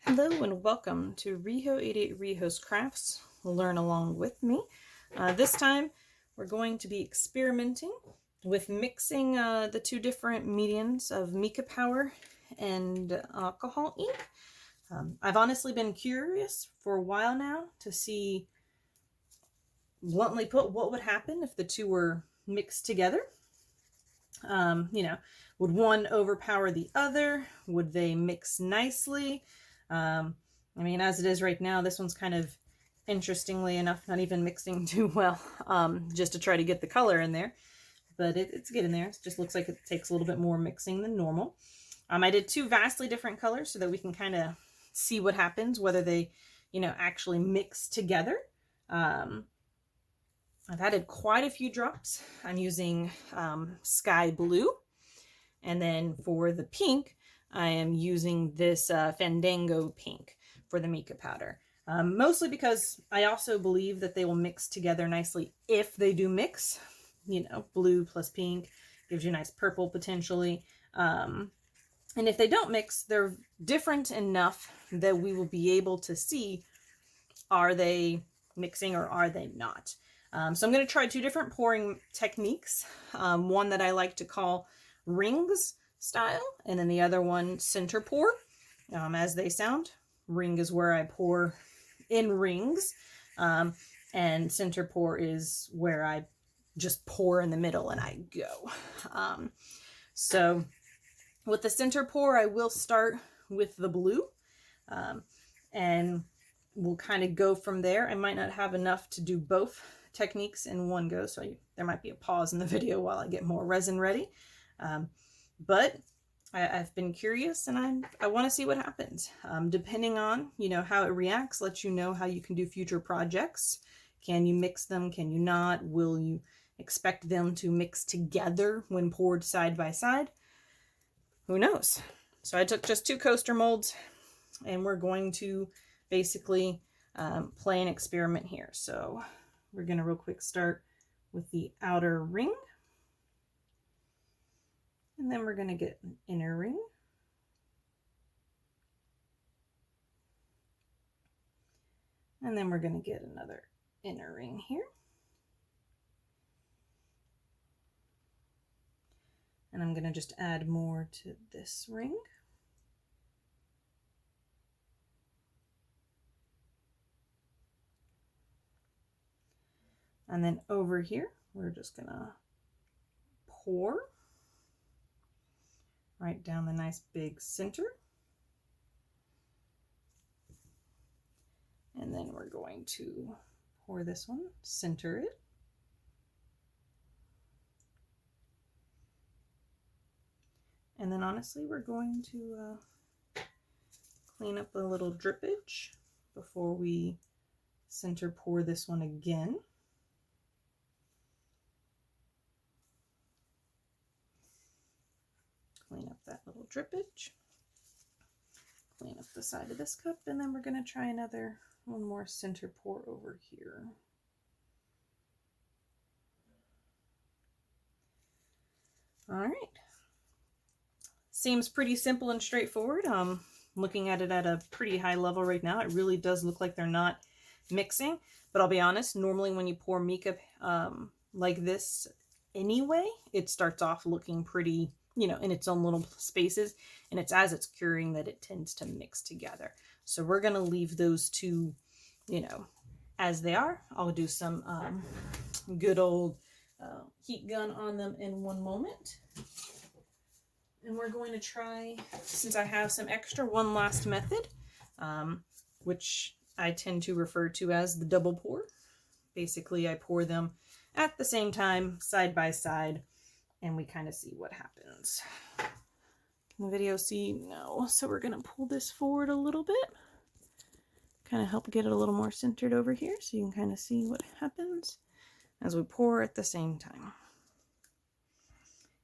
Hello and welcome to Riho88 Riho's Crafts. Learn along with me. This time we're going to be experimenting with mixing the two different mediums of mica powder and alcohol ink. I've honestly been curious for a while now to see, bluntly put, what would happen if the two were mixed together. Would one overpower the other? Would they mix nicely? As it is right now, this one's kind of, interestingly enough, not even mixing too well, just to try to get the color in there. But it's getting there. It just looks like it takes a little bit more mixing than normal. I did two vastly different colors so that we can kind of see what happens, whether they, actually mix together. I've added quite a few drops. I'm using sky blue. And then for the pink, I am using this Fandango pink for the mica powder. Mostly because I also believe that they will mix together nicely if they do mix. Blue plus pink gives you a nice purple potentially. And if they don't mix, they're different enough that we will be able to see, are they mixing or are they not? So I'm going to try two different pouring techniques. One that I like to call rings style, and then the other one center pour, as they sound. Ring is where I pour in rings, and center pour is where I just pour in the middle and I go. So with the center pour, I will start with the blue, and we'll kind of go from there. I might not have enough to do both techniques in one go, so there might be a pause in the video while I get more resin ready. But I've been curious and I want to see what happens. Depending on, how it reacts, lets you know how you can do future projects. Can you mix them? Can you not? Will you expect them to mix together when poured side by side? Who knows? So I took just two coaster molds and we're going to basically play an experiment here. So we're going to real quick start with the outer ring. And then we're going to get an inner ring. And then we're going to get another inner ring here. And I'm going to just add more to this ring. And then over here, we're just going to pour right down the nice big center. And then we're going to pour this one, center it. And then honestly, we're going to clean up a little drippage before we center pour this one again. Clean up that little drippage. Clean up the side of this cup, and then we're going to try one more center pour over here. All right. Seems pretty simple and straightforward. Looking at it at a pretty high level right now, it really does look like they're not mixing. But I'll be honest, normally when you pour mica like this anyway, it starts off looking pretty, in its own little spaces. And it's as it's curing that it tends to mix together. So we're going to leave those two, as they are. I'll do some good old heat gun on them in one moment. And we're going to try, since I have some extra, one last method, which I tend to refer to as the double pour. Basically, I pour them at the same time, side by side, and we kind of see what happens. Can the video see? No. So we're going to pull this forward a little bit. Kind of help get it a little more centered over here so you can kind of see what happens as we pour at the same time.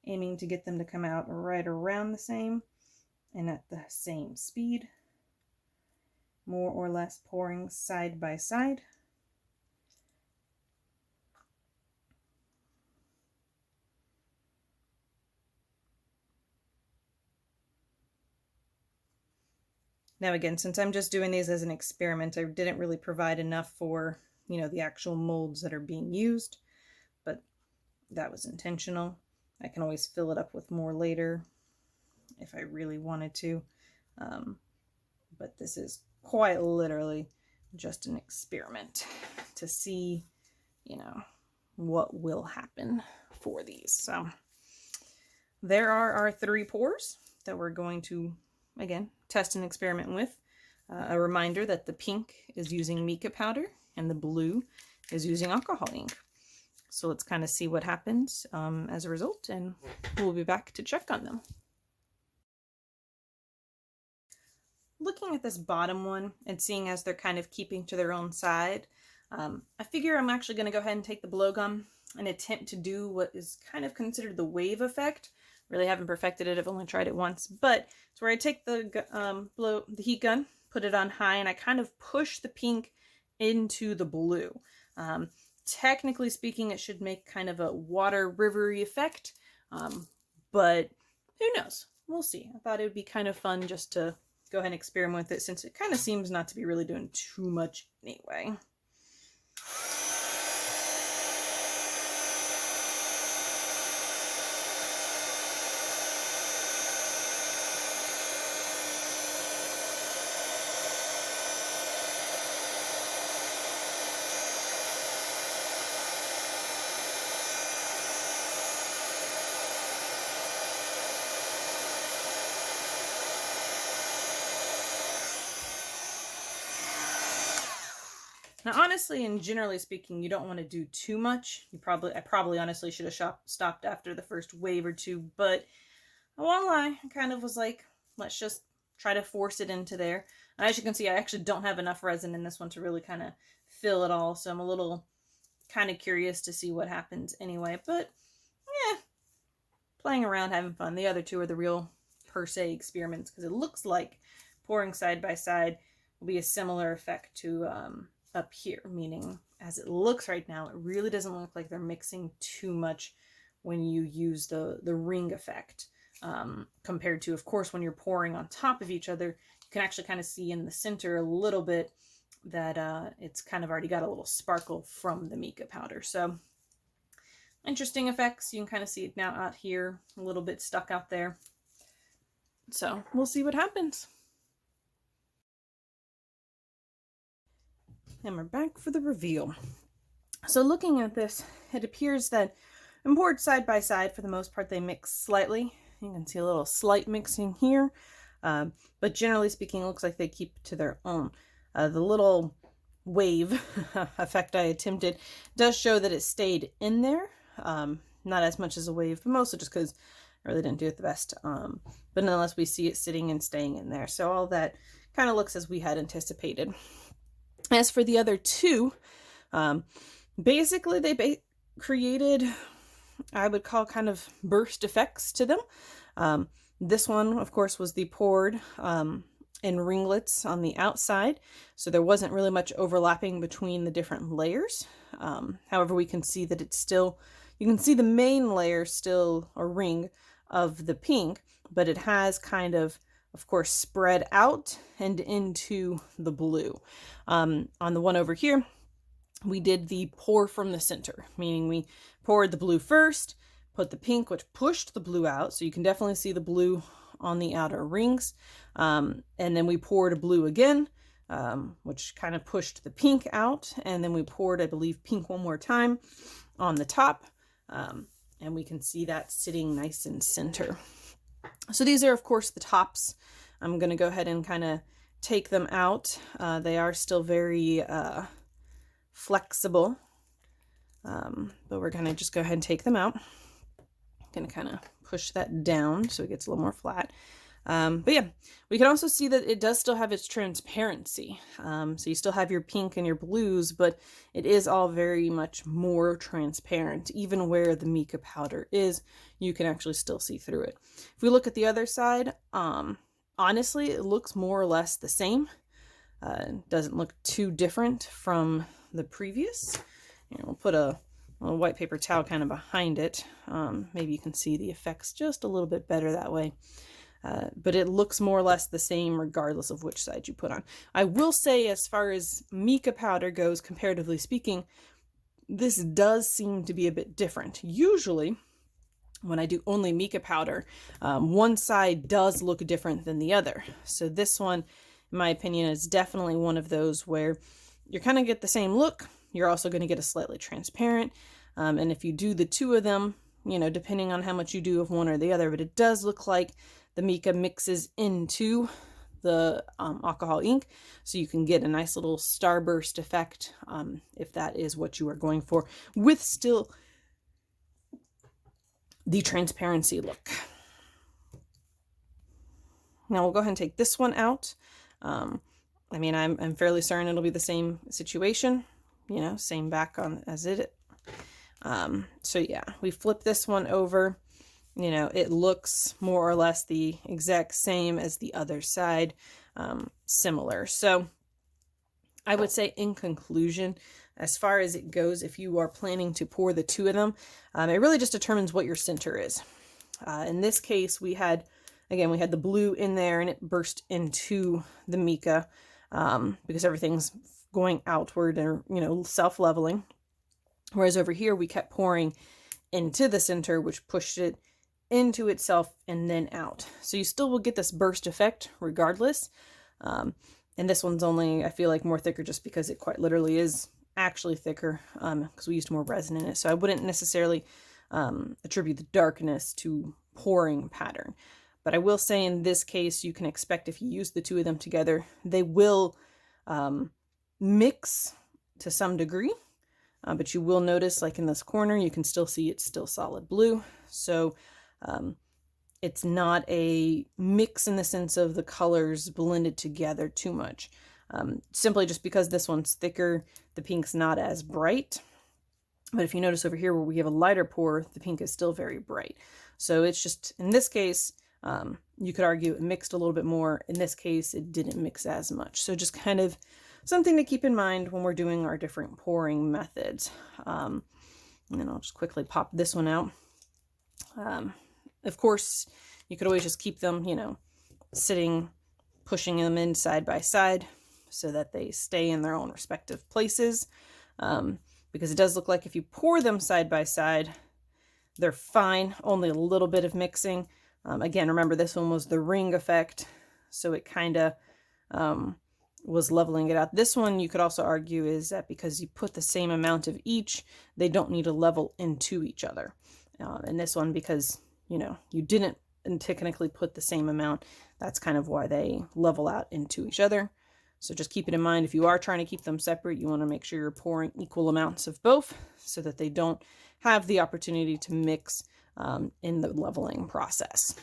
Aiming to get them to come out right around the same and at the same speed. More or less pouring side by side. Now again, since I'm just doing these as an experiment, I didn't really provide enough for, you know, the actual molds that are being used, but that was intentional. I can always fill it up with more later if I really wanted to. But this is quite literally just an experiment to see, you know, what will happen for these. So there are our 3 pours that we're going to, again, test and experiment with. A reminder that the pink is using mica powder and the blue is using alcohol ink. So let's kind of see what happens as a result, and we'll be back to check on them. Looking at this bottom one and seeing as they're kind of keeping to their own side, I figure I'm actually going to go ahead and take the blowgum and attempt to do what is kind of considered the wave effect. Really haven't perfected it, I've only tried it once, but it's where I take the heat gun, put it on high, and I kind of push the pink into the blue. Technically speaking, it should make kind of a water rivery effect, but who knows? We'll see. I thought it would be kind of fun just to go ahead and experiment with it, since it kind of seems not to be really doing too much anyway. Now, honestly, and generally speaking, you don't want to do too much. I probably honestly should have stopped after the first wave or two, but I won't lie, I kind of was like, let's just try to force it into there. And as you can see, I actually don't have enough resin in this one to really kind of fill it all, so I'm a little kind of curious to see what happens anyway, but yeah, playing around, having fun. The other 2 are the real per se experiments, because it looks like pouring side by side will be a similar effect to up here, meaning as it looks right now, it really doesn't look like they're mixing too much when you use the ring effect, compared to, of course, when you're pouring on top of each other. You can actually kind of see in the center a little bit that it's kind of already got a little sparkle from the mica powder. So interesting effects. You can kind of see it now out here, a little bit stuck out there. So we'll see what happens. And we're back for the reveal. So looking at this, it appears that when poured side by side, for the most part, they mix slightly. You can see a little slight mixing here, but generally speaking, it looks like they keep to their own. The little wave effect I attempted does show that it stayed in there. Not as much as a wave, but mostly just because I really didn't do it the best. But nonetheless, we see it sitting and staying in there. So all that kind of looks as we had anticipated. As for the other 2, basically they created, I would call, kind of burst effects to them. This one, of course, was the poured in ringlets on the outside, so there wasn't really much overlapping between the different layers. However, we can see that it's still, you can see the main layer still a ring of the pink, but it has kind of course, spread out and into the blue. On the one over here, we did the pour from the center, meaning we poured the blue first, put the pink, which pushed the blue out, so you can definitely see the blue on the outer rings, and then we poured a blue again, which kind of pushed the pink out, and then we poured, I believe, pink one more time on the top, and we can see that sitting nice in center. So these are, of course, the tops. I'm going to go ahead and kind of take them out. They are still very flexible, but we're going to just go ahead and take them out. Going to kind of push that down so it gets a little more flat. But yeah, we can also see that it does still have its transparency. So you still have your pink and your blues, but it is all very much more transparent. Even where the mica powder is, you can actually still see through it. If we look at the other side, honestly, it looks more or less the same. It doesn't look too different from the previous. We'll put a white paper towel kind of behind it. Maybe you can see the effects just a little bit better that way. but it looks more or less the same regardless of which side you put on. I will say, as far as mica powder goes, comparatively speaking, this does seem to be a bit different. Usually, when I do only mica powder, one side does look different than the other. So this one, in my opinion, is definitely one of those where you're kind of get the same look. You're also going to get a slightly transparent. And if you do the two of them, you know, depending on how much you do of one or the other, but it does look like the mica mixes into the alcohol ink, so you can get a nice little starburst effect if that is what you are going for, with still the transparency look. Now we'll go ahead and take this one out. I mean, I'm fairly certain it'll be the same situation, you know, same back on as it. So yeah, we flip this one over. You know, it looks more or less the exact same as the other side, similar. So I would say, in conclusion, as far as it goes, if you are planning to pour the two of them, it really just determines what your center is. In this case, we had the blue in there and it burst into the mica because everything's going outward or, you know, self-leveling. Whereas over here, we kept pouring into the center, which pushed it into itself and then out. So you still will get this burst effect regardless. And this one's only, I feel like, more thicker just because it quite literally is actually thicker because we used more resin in it. So I wouldn't necessarily attribute the darkness to pouring pattern. But I will say in this case, you can expect if you use the two of them together, they will mix to some degree. But you will notice, like in this corner, you can still see it's still solid blue. So it's not a mix in the sense of the colors blended together too much. Simply just because this one's thicker, the pink's not as bright. But if you notice over here where we have a lighter pour, the pink is still very bright. So it's just, in this case, you could argue it mixed a little bit more. In this case, it didn't mix as much. So just kind of something to keep in mind when we're doing our different pouring methods. And then I'll just quickly pop this one out. Of course, you could always just keep them, you know, sitting, pushing them in side by side so that they stay in their own respective places. Because it does look like if you pour them side by side, they're fine, only a little bit of mixing. Again, remember this one was the ring effect, so it kind of was leveling it out. This one, you could also argue, is that because you put the same amount of each, they don't need to level into each other. And this one, because, you know, you didn't technically put the same amount, that's kind of why they level out into each other. So just keep it in mind, if you are trying to keep them separate, you want to make sure you're pouring equal amounts of both so that they don't have the opportunity to mix in the leveling process.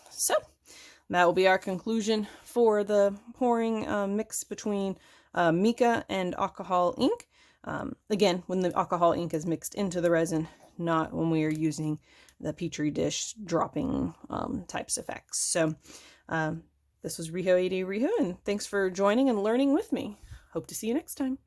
So that will be our conclusion for the pouring mix between mica and alcohol ink. Again, when the alcohol ink is mixed into the resin, not when we are using the Petri dish dropping types effects. So this was Riho 80 Riho, and thanks for joining and learning with me. Hope to see you next time.